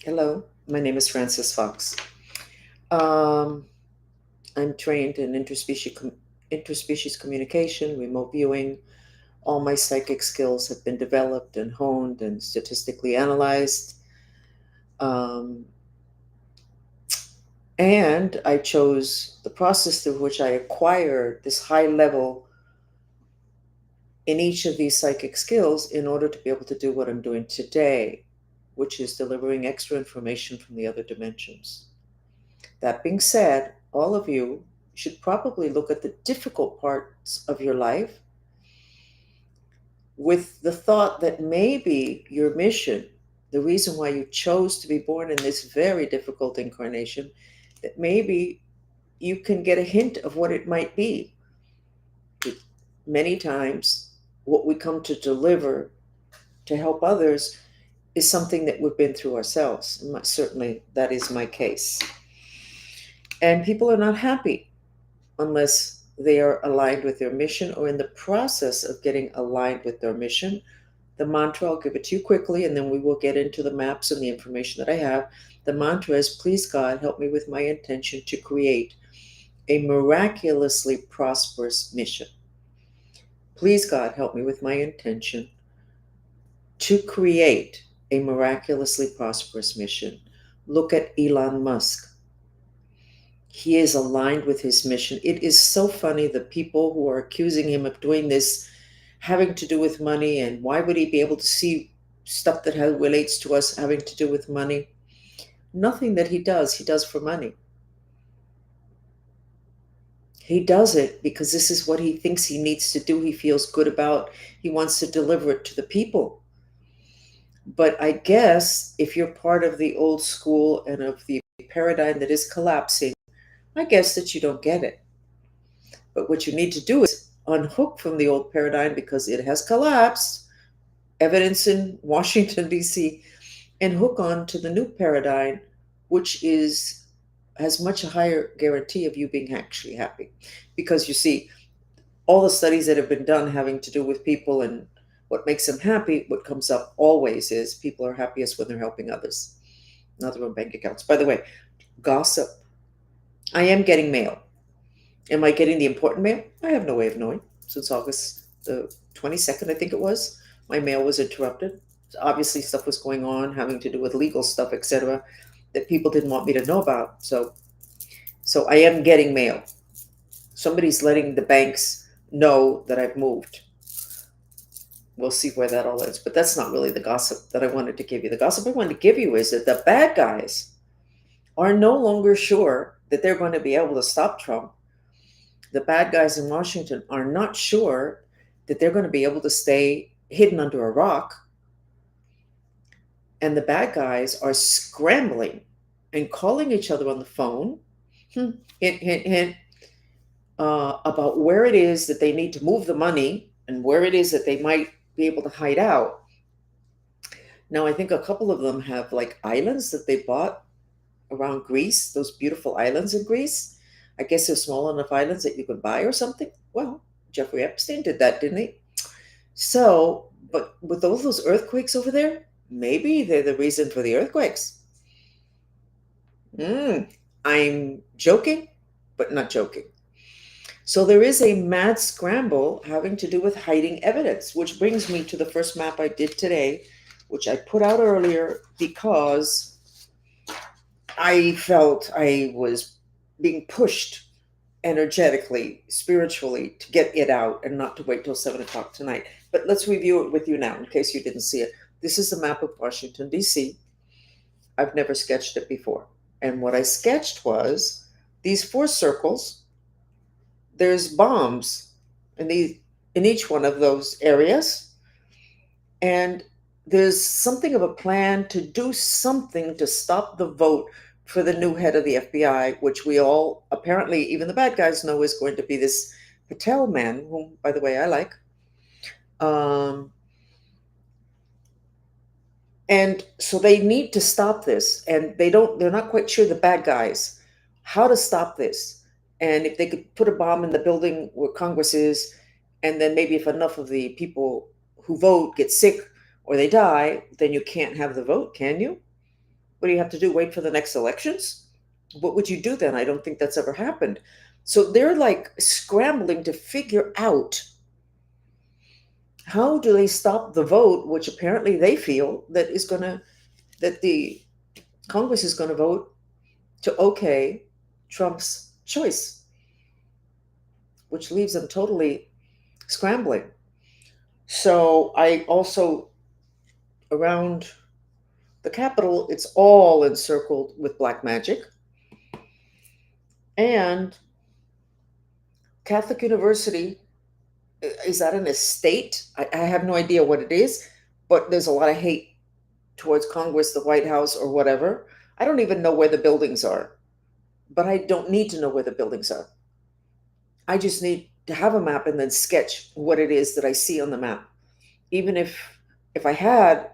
Hello, my name is Frances Fox. Um, I'm trained in interspecies communication, remote viewing. All my psychic skills have been developed and honed and statistically analyzed. Um, and I chose the process through which I acquired this high level in each of these psychic skills in order to be able to do what I'm doing today, which is delivering extra information from the other dimensions. That being said, all of you should probably look at the difficult parts of your life with the thought that maybe your mission, the reason why you chose to be born in this very difficult incarnation, that maybe you can get a hint of what it might be. Many times, what we come to deliver to help others is something that we've been through ourselves. Certainly, that is my case. And people are not happy unless they are aligned with their mission or in the process of getting aligned with their mission. The mantra, I'll give it to you quickly, and then we will get into the maps and the information that I have. The mantra is, please God, help me with my intention to create a miraculously prosperous mission. Please God, help me with my intention to create a miraculously prosperous mission. Look at Elon Musk. He is aligned with his mission. It is so funny, the people who are accusing him of doing this having to do with money, and why would he be able to see stuff that relates to us having to do with money? Nothing that he does for money. He does it because this is what he thinks he needs to do. He feels good about. He wants to deliver it to the people. But I guess if you're part of the old school and of the paradigm that is collapsing, I guess that you don't get it. But what you need to do is unhook from the old paradigm because it has collapsed, evidence in Washington, D.C., and hook on to the new paradigm, which has much a higher guarantee of you being actually happy. Because you see, all the studies that have been done having to do with people and what makes them happy, what comes up always is people are happiest when they're helping others, not their own bank accounts. By the way, gossip. I am getting mail. Am I getting the important mail? I have no way of knowing. Since August the 22nd, I think it was, my mail was interrupted. Obviously, stuff was going on having to do with legal stuff, etc., that people didn't want me to know about. So I am getting mail. Somebody's letting the banks know that I've moved. We'll see where that all ends. But that's not really the gossip that I wanted to give you. The gossip I wanted to give you is that the bad guys are no longer sure that they're going to be able to stop Trump. The bad guys in Washington are not sure that they're going to be able to stay hidden under a rock. And the bad guys are scrambling and calling each other on the phone, hint, hint, hint, about where it is that they need to move the money and where it is that they might be able to hide out. Now, I think a couple of them have like islands that they bought around Greece, those beautiful islands in Greece. I guess they're small enough islands that you could buy or something. Well, Jeffrey Epstein did that, didn't he? So, but with all those earthquakes over there, maybe they're the reason for the earthquakes. I'm joking, but not joking. So there is a mad scramble having to do with hiding evidence, which brings me to the first map I did today, which I put out earlier because I felt I was being pushed energetically, spiritually, to get it out and not to wait till 7 o'clock tonight. But let's review it with you now in case you didn't see it. This is the map of Washington, D.C. I've never sketched it before. And what I sketched was these 4 circles. There's bombs in each one of those areas. And there's something of a plan to do something to stop the vote for the new head of the FBI, which we all, apparently, even the bad guys know is going to be this Patel man, whom, by the way, I like. And so they need to stop this, and they're not quite sure, the bad guys, how to stop this. And if they could put a bomb in the building where Congress is, and then maybe if enough of the people who vote get sick or they die, then you can't have the vote, can you? What do you have to do? Wait for the next elections? What would you do then? I don't think that's ever happened. So they're like scrambling to figure out how do they stop the vote, which apparently they feel that the Congress is going to vote to okay Trump's choice, which leaves them totally scrambling. So I also, around the Capitol, it's all encircled with black magic. And Catholic University, is that an estate? I have no idea what it is, but there's a lot of hate towards Congress, the White House, or whatever. I don't even know where the buildings are, but I don't need to know where the buildings are. I just need to have a map and then sketch what it is that I see on the map. Even if I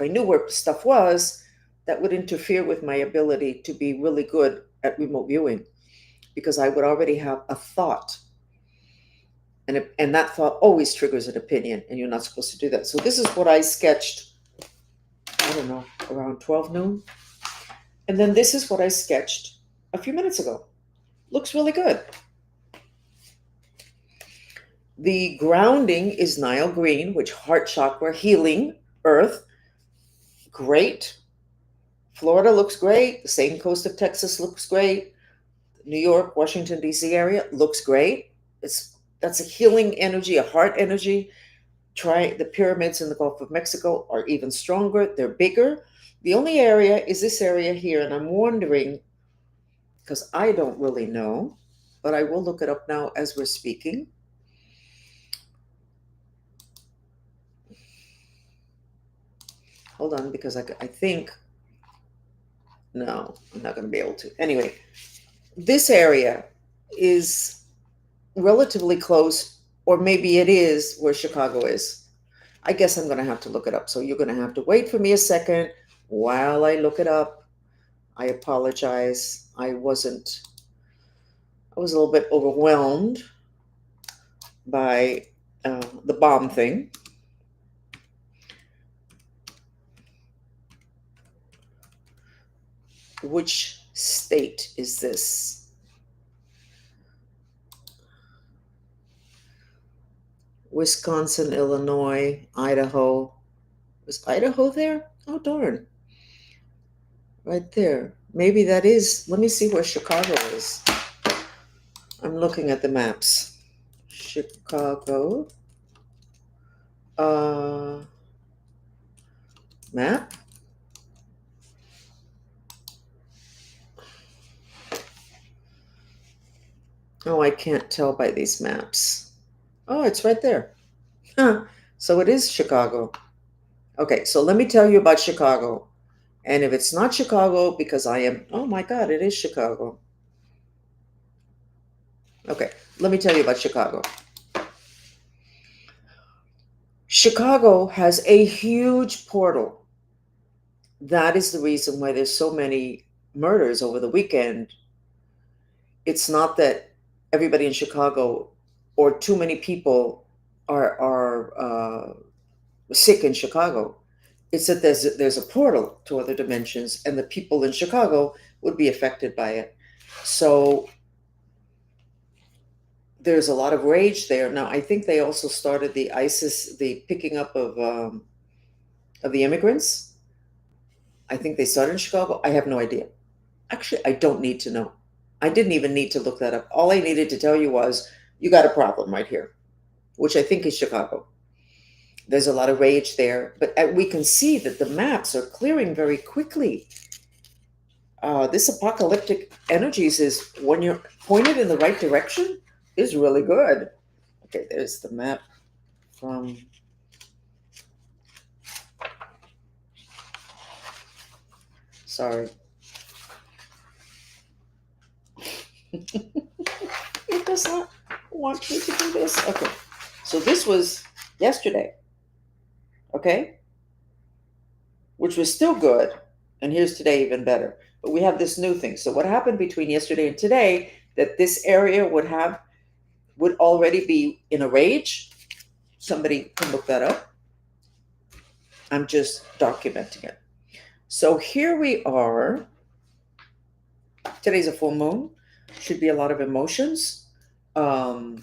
knew where stuff was, that would interfere with my ability to be really good at remote viewing, because I would already have a thought. And that thought always triggers an opinion, and you're not supposed to do that. So this is what I sketched, I don't know, around 12 noon. And then this is what I sketched a few minutes ago. Looks really good. The grounding is Nile green, which heart chakra, healing, earth. Great. Florida looks great. The same coast of Texas looks great. New York, Washington, D.C. area looks great. That's a healing energy, a heart energy. Try the pyramids in the Gulf of Mexico are even stronger. They're bigger. The only area is this area here, and I'm wondering, because I don't really know, but I will look it up now as we're speaking. Hold on, because I think, no, I'm not going to be able to. Anyway, this area is relatively close, or maybe it is where Chicago is. I guess I'm going to have to look it up. So you're going to have to wait for me a second while I look it up. I apologize. I was a little bit overwhelmed by the bomb thing. Which state is this? Wisconsin, Illinois, Idaho. Was Idaho there? Oh, darn. Right there. Maybe that is. Let me see where Chicago is. I'm looking at the maps. Chicago. Map. Oh, I can't tell by these maps. Oh, it's right there. Huh. So it is Chicago. Okay, so let me tell you about Chicago. And if it's not Chicago, because oh my God, it is Chicago. Okay, let me tell you about Chicago. Chicago has a huge portal. That is the reason why there's so many murders over the weekend. It's not that everybody in Chicago or too many people are sick in Chicago. It's that there's a portal to other dimensions, and the people in Chicago would be affected by it. So there's a lot of rage there. Now, I think they also started the picking up of the immigrants. I think they started in Chicago. I have no idea. Actually, I don't need to know. I didn't even need to look that up. All I needed to tell you was, you got a problem right here, which I think is Chicago. There's a lot of rage there, but we can see that the maps are clearing very quickly. This apocalyptic energies is, when you're pointed in the right direction, is really good. Okay, there's the map from sorry. It does not want me to do this. Okay, so this was yesterday. Okay, which was still good, and here's today even better. But we have this new thing. So what happened between yesterday and today, that this area would already be in a rage. Somebody can look that up. I'm just documenting it. So here we are. Today's a full moon. Should be a lot of emotions. Um,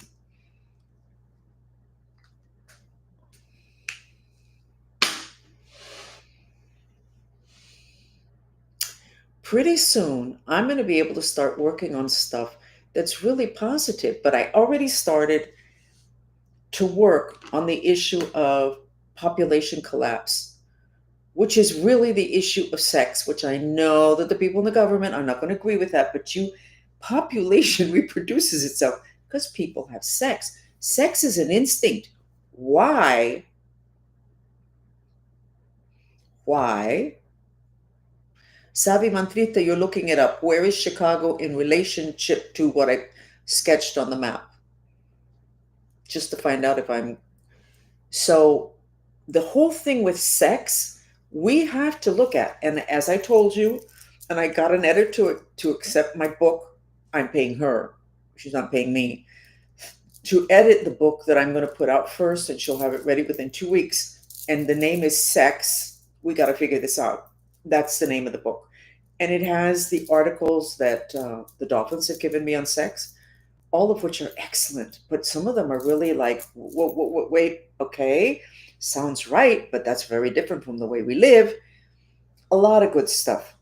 Pretty soon, I'm going to be able to start working on stuff that's really positive. But I already started to work on the issue of population collapse, which is really the issue of sex, which I know that the people in the government are not going to agree with that, but population reproduces itself because people have sex. Sex is an instinct. Why? Why? Savi Mantrita, you're looking it up. Where is Chicago in relationship to what I sketched on the map? Just to find out if I'm. So, the whole thing with sex, we have to look at. And as I told you, and I got an editor to accept my book, I'm paying her. She's not paying me. To edit the book that I'm going to put out first, and she'll have it ready within 2 weeks. And the name is Sex. We got to figure this out. That's the name of the book. And it has the articles that the Dolphins have given me on sex, all of which are excellent. But some of them are really like, wait, okay, sounds right, but that's very different from the way we live. A lot of good stuff.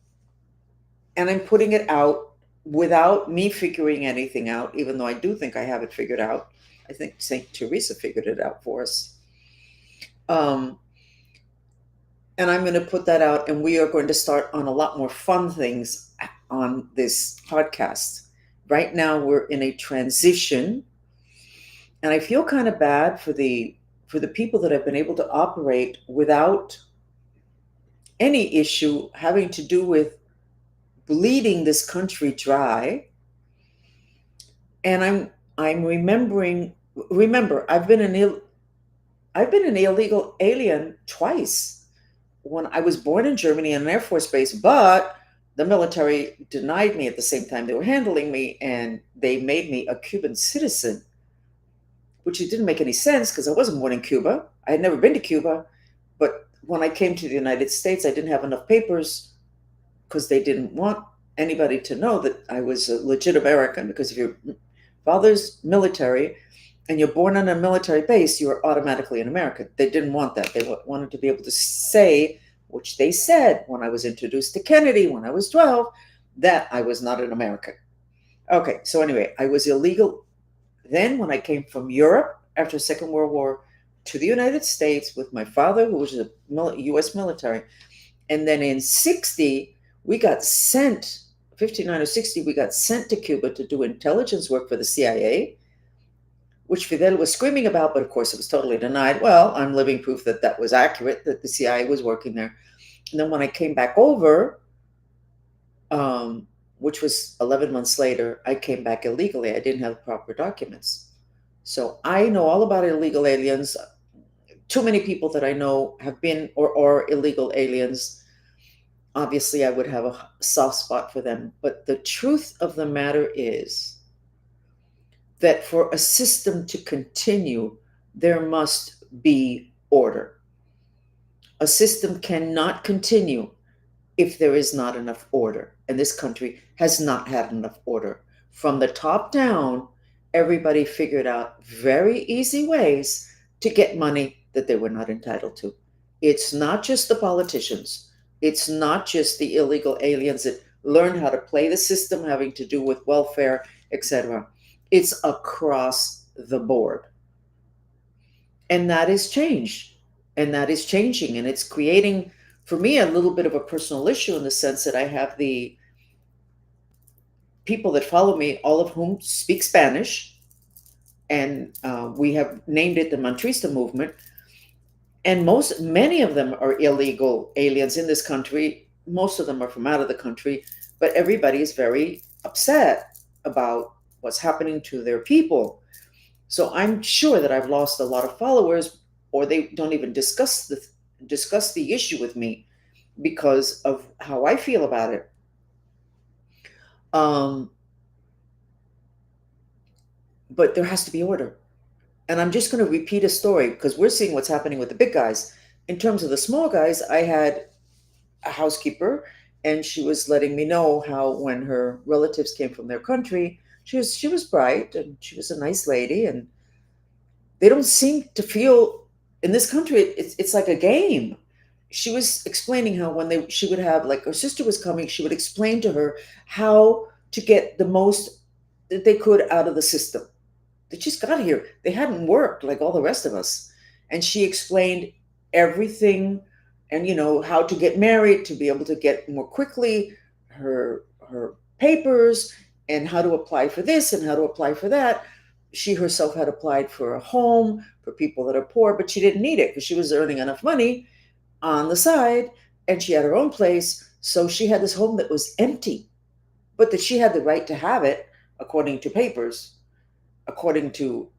And I'm putting it out without me figuring anything out, even though I do think I have it figured out. I think St. Teresa figured it out for us. Um, and I'm going to put that out, and we are going to start on a lot more fun things on this podcast. Right now, we're in a transition, and I feel kind of bad for the people that have been able to operate without any issue having to do with bleeding this country dry. And I'm remembering. Remember, I've been an illegal alien twice. When I was born in Germany in an Air Force base, but the military denied me at the same time they were handling me, and they made me a Cuban citizen, which it didn't make any sense because I wasn't born in Cuba. I had never been to Cuba, but when I came to the United States, I didn't have enough papers because they didn't want anybody to know that I was a legit American, because if your father's military and you're born on a military base, you're automatically an American. They didn't want that. They wanted to be able to say, which they said when I was introduced to Kennedy when I was 12, that I was not an American. Okay, so anyway, I was illegal then when I came from Europe after the Second World War to the United States with my father, who was a U.S. military. And then in 60, we got sent, 59 or 60, we got sent to Cuba to do intelligence work for the CIA, which Fidel was screaming about, but of course it was totally denied. Well, I'm living proof that that was accurate, that the CIA was working there. And then when I came back over, which was 11 months later, I came back illegally. I didn't have proper documents. So I know all about illegal aliens. Too many people that I know have been or are illegal aliens. Obviously, I would have a soft spot for them. But the truth of the matter is that for a system to continue, there must be order. A system cannot continue if there is not enough order. And this country has not had enough order. From the top down, everybody figured out very easy ways to get money that they were not entitled to. It's not just the politicians. It's not just the illegal aliens that learn how to play the system having to do with welfare, etc. It's across the board. And that is changed. And that is changing. And it's creating, for me, a little bit of a personal issue in the sense that I have the people that follow me, all of whom speak Spanish. And we have named it the Mantrista movement. And many of them are illegal aliens in this country. Most of them are from out of the country. But everybody is very upset about what's happening to their people. So I'm sure that I've lost a lot of followers, or they don't even discuss the issue with me because of how I feel about it. But there has to be order. And I'm just going to repeat a story because we're seeing what's happening with the big guys. In terms of the small guys, I a housekeeper, and she was letting me know how when her relatives came from their country, she was bright and she was a nice lady, and they don't seem to feel in this country it's like a game. She was explaining how when they she would have like her sister was coming, she would explain to her how to get the most that they could out of the system. They just got here. They hadn't worked like all the rest of us. And she explained everything and how to get married, to be able to get more quickly her papers, and how to apply for this and how to apply for that. She herself had applied for a home for people that are poor, but she didn't need it because she was earning enough money on the side, and she had her own place. So she had this home that was empty, but that she had the right to have it according to papers, according to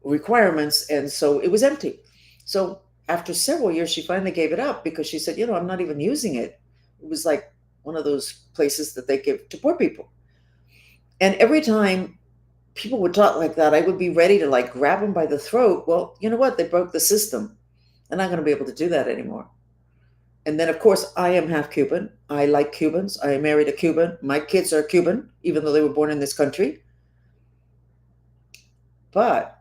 requirements, and so it was empty. So after several years, she finally gave it up because she said, I'm not even using it. It was like one of those places that they give to poor people. And every time people would talk like that, I would be ready to like grab them by the throat. Well, you know what? They broke the system. They're not going to be able to do that anymore. And then, of course, I am half Cuban. I like Cubans. I married a Cuban. My kids are Cuban, even though they were born in this country. But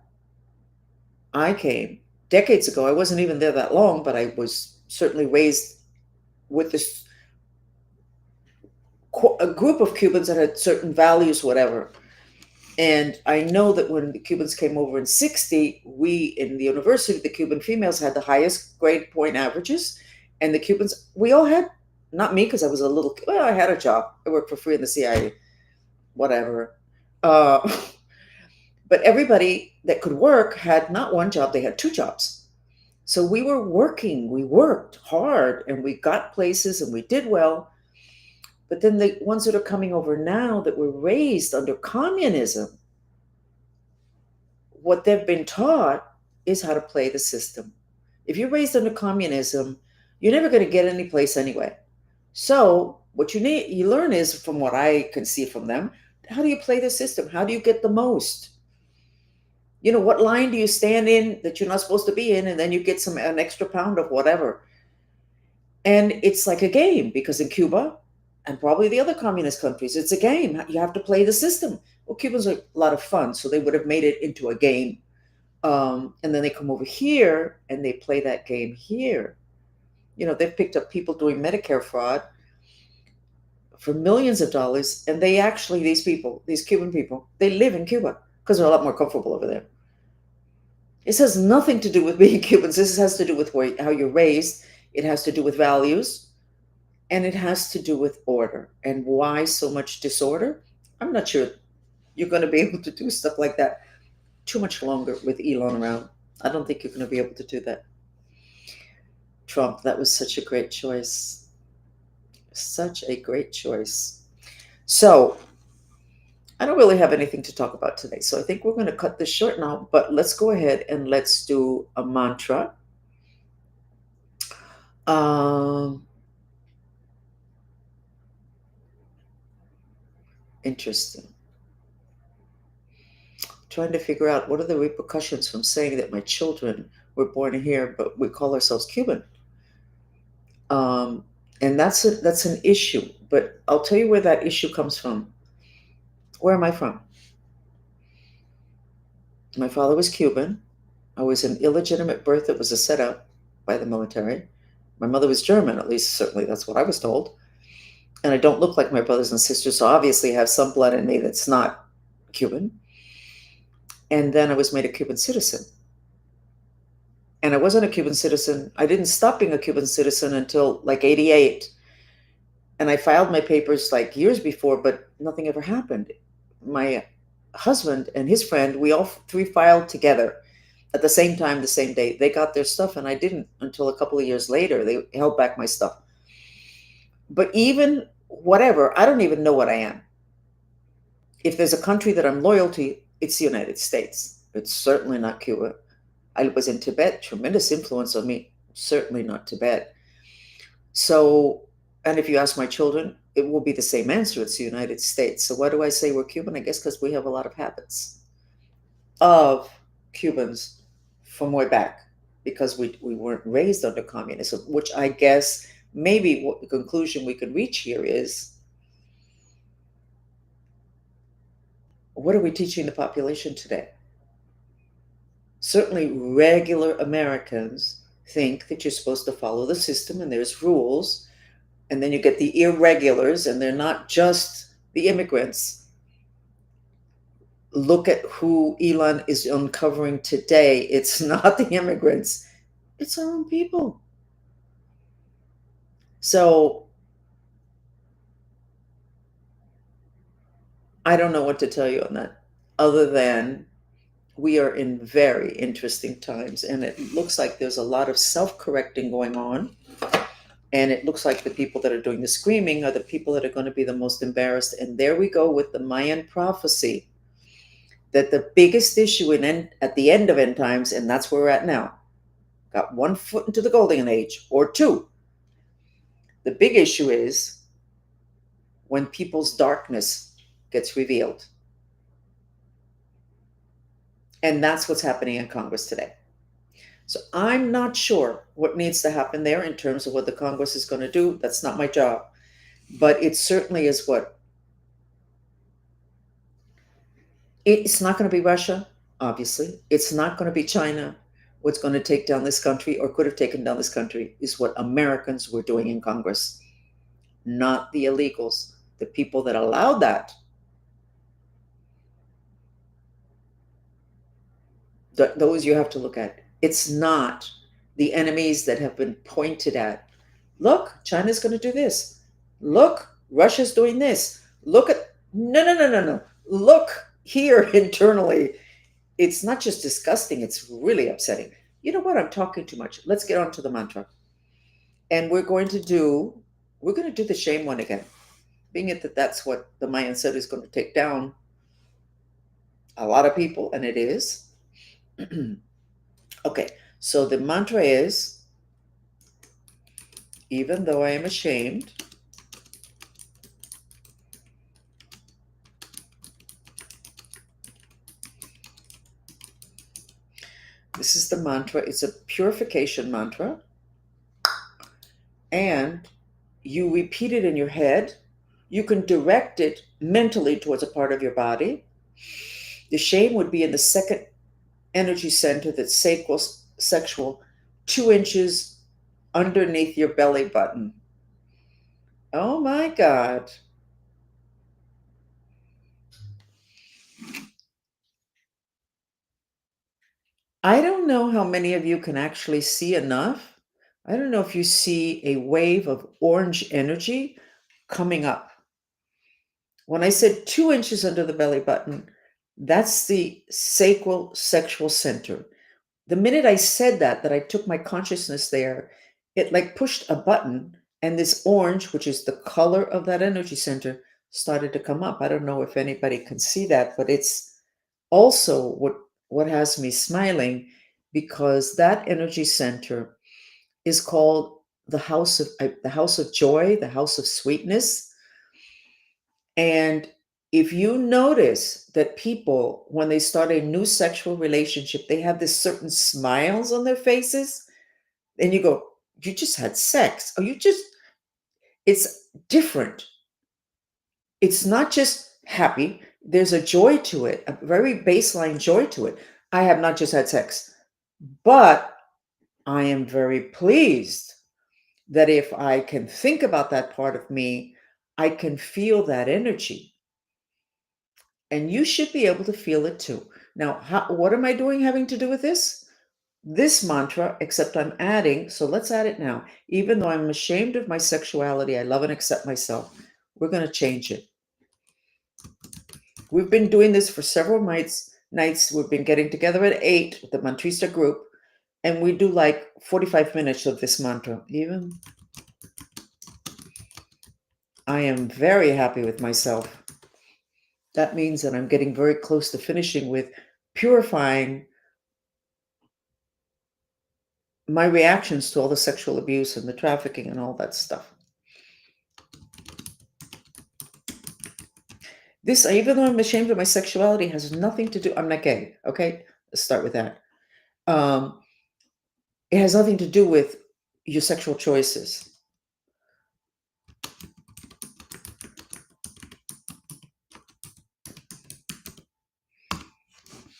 I came decades ago. I wasn't even there that long, but I was certainly raised with this a group of Cubans that had certain values, whatever. And I know that when the Cubans came over in 60, we in the university, the Cuban females had the highest grade point averages. And the Cubans, we all had, not me, because I was I had a job. I worked for free in the CIA, whatever. Uh, but everybody that could work had not one job, they had two jobs. So we were working, we worked hard, and we got places and we did well. But then the ones that are coming over now that were raised under communism, what they've been taught is how to play the system. If you're raised under communism, you're never going to get any place anyway. So what you learn is, from what I can see from them, how do you play the system? How do you get the most? What line do you stand in that you're not supposed to be in, and then you get an extra pound of whatever? And it's like a game, because in Cuba and probably the other communist countries, it's a game. You have to play the system. Well, Cubans are a lot of fun, so they would have made it into a game. And then they come over here and they play that game here. They've picked up people doing Medicare fraud for millions of dollars, and these Cuban people, they live in Cuba because they're a lot more comfortable over there. This has nothing to do with being Cubans. This has to do with how you're raised. It has to do with values, and it has to do with order. And why so much disorder? I'm not sure you're going to be able to do stuff like that too much longer with Elon around. I don't think you're going to be able to do that. Trump, that was such a great choice. Such a great choice. So I don't really have anything to talk about today. So I think we're going to cut this short now, but let's go ahead and let's do a mantra. Interesting. Trying to figure out what are the repercussions from saying that my children were born here, but we call ourselves Cuban. And that's an issue. But I'll tell you where that issue comes from. Where am I from? My father was Cuban. I was an illegitimate birth that was a setup by the military. My mother was German, at least certainly that's what I was told. And I don't look like my brothers and sisters, so obviously I have some blood in me that's not Cuban. And then I was made a Cuban citizen. And I wasn't a Cuban citizen. I didn't stop being a Cuban citizen until like 88. And I filed my papers like years before, but nothing ever happened. My husband and his friend, we all three filed together at the same time, the same day. They got their stuff, and I didn't until a couple of years later. They held back my stuff. But even whatever, I don't even know what I am. If there's a country that I'm loyal to, it's the United States. It's certainly not Cuba. I was in Tibet, tremendous influence on me, certainly not Tibet. So, and if you ask my children, it will be the same answer. It's the United States. So why do I say we're Cuban? I guess because we have a lot of habits of Cubans from way back, because we weren't raised under communism, which I guess maybe what the conclusion we could reach here is, what are we teaching the population today? Certainly, regular Americans think that you're supposed to follow the system and there's rules, and then you get the irregulars, and they're not just the immigrants. Look at who Elon is uncovering today. It's not the immigrants, it's our own people. So I don't know what to tell you on that, other than we are in very interesting times, and it looks like there's a lot of self correcting going on. And it looks like the people that are doing the screaming are the people that are going to be the most embarrassed. And there we go with the Mayan prophecy that the biggest issue at the end of end times, and that's where we're at now, got one foot into the golden age or two. The big issue is when people's darkness gets revealed. And that's what's happening in Congress today. So I'm not sure what needs to happen there in terms of what the Congress is going to do. That's not my job. But it certainly is what. It's not going to be Russia, obviously. It's not going to be China. What's going to take down this country or could have taken down this country is what Americans were doing in Congress, not the illegals, the people that allowed that. Those you have to look at. It's not the enemies that have been pointed at. Look, China's going to do this. Look, Russia's doing this. Look at, no. Look here internally. It's not just disgusting, it's really upsetting. You know what? I'm talking too much. Let's get on to the mantra. And we're going to do the shame one again. Being it that that's what the Mayan said is going to take down a lot of people, and it is. Okay, so the mantra is, even though I am ashamed, this is the mantra. It's a purification mantra. And you repeat it in your head. You can direct it mentally towards a part of your body. The shame would be in the second energy center that's sexual, 2 inches underneath your belly button. Oh my God. I don't know how many of you can actually see enough. I don't know if you see a wave of orange energy coming up. When I said 2 inches under the belly button, that's the sacral sexual center. The minute I said that I took my consciousness there, it like pushed a button, and this orange, which is the color of that energy center, started to come up. I don't know if anybody can see that, but it's also what has me smiling, because that energy center is called the house of joy, the house of sweetness. And if you notice that people, when they start a new sexual relationship, they have this certain smiles on their faces, and you go, you just had sex. Or it's different. It's not just happy. There's a joy to it, a very baseline joy to it. I have not just had sex, but I am very pleased that if I can think about that part of me, I can feel that energy. And you should be able to feel it too. Now, what am I doing having to do with this? This mantra, except I'm adding, so let's add it now. Even though I'm ashamed of my sexuality, I love and accept myself. We're going to change it. We've been doing this for several nights. We've been getting together at 8 with the Mantrista group, and we do like 45 minutes of this mantra. Even I am very happy with myself. That means that I'm getting very close to finishing with purifying my reactions to all the sexual abuse and the trafficking and all that stuff. This, even though I'm ashamed of my sexuality, has nothing to do, I'm not gay, okay? Let's start with that. It has nothing to do with your sexual choices.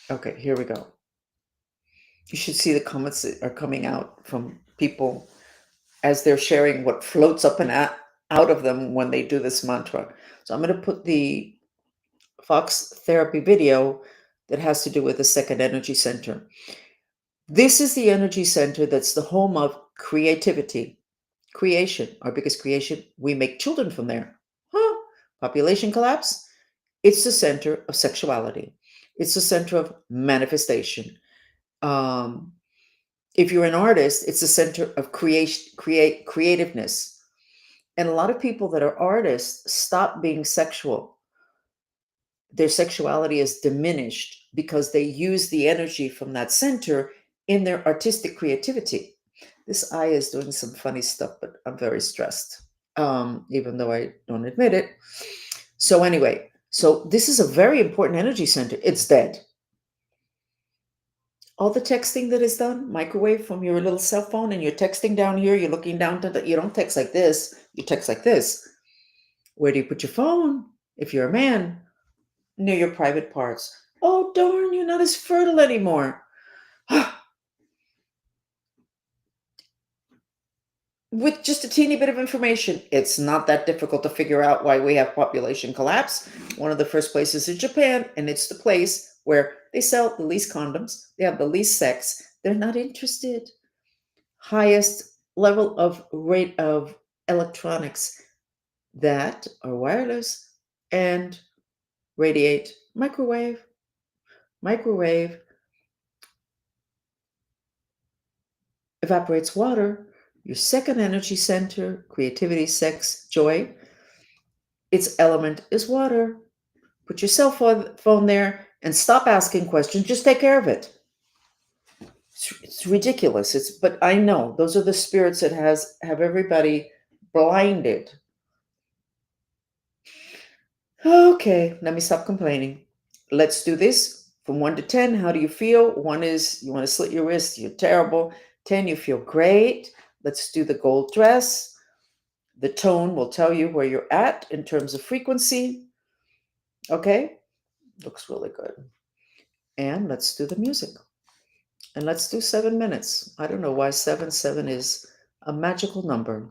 Okay, here we go. You should see the comments that are coming out from people as they're sharing what floats up and out of them when they do this mantra. So I'm going to put the Fox therapy video that has to do with the second energy center. This is the energy center that's the home of creativity, creation, our biggest creation. We make children from there. Huh? Population collapse. It's the center of sexuality. It's the center of manifestation. Um, if you're an artist, it's the center of creativeness. And a lot of people that are artists stop being sexual. Their sexuality is diminished because they use the energy from that center in their artistic creativity. This eye is doing some funny stuff, but I'm very stressed, even though I don't admit it. So, anyway, so this is a very important energy center. It's dead. All the texting that is done, microwave from your little cell phone, and you're texting down here, you're looking down to you don't text like this, you text like this. Where do you put your phone? If you're a man, near your private parts. Oh, darn, you're not as fertile anymore. With just a teeny bit of information, it's not that difficult to figure out why we have population collapse. One of the first places is Japan, and it's the place where they sell the least condoms, they have the least sex, they're not interested. Highest level of rate of electronics that are wireless and radiate microwave evaporates water. Your second energy center, creativity, sex, joy, its element is water. Put your cell phone there and stop asking questions. Just take care of it. It's ridiculous. But I know those are the spirits that have everybody blinded. Okay, let me stop complaining. Let's do this from 1 to 10. How do you feel? 1 is you want to slit your wrist, you're terrible. 10, you feel great. Let's do the gold dress. The tone will tell you where you're at in terms of frequency. Okay, looks really good. And let's do the music. And let's do 7 minutes. I don't know why 7 is a magical number.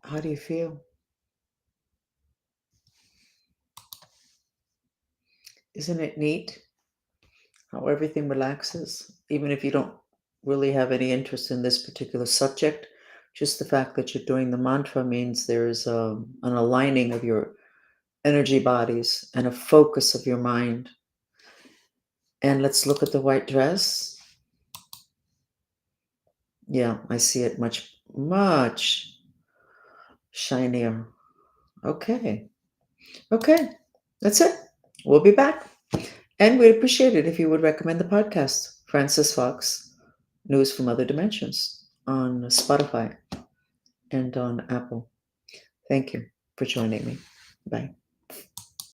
How do you feel? Isn't it neat how everything relaxes, even if you don't really have any interest in this particular subject? Just the fact that you're doing the mantra means there's an aligning of your energy bodies and a focus of your mind. And let's look at the white dress. Yeah, I see it much, much shinier. Okay. Okay. That's it. We'll be back. And we'd appreciate it if you would recommend the podcast, Francis Fox, News from Other Dimensions, on Spotify and on Apple. Thank you for joining me. Bye.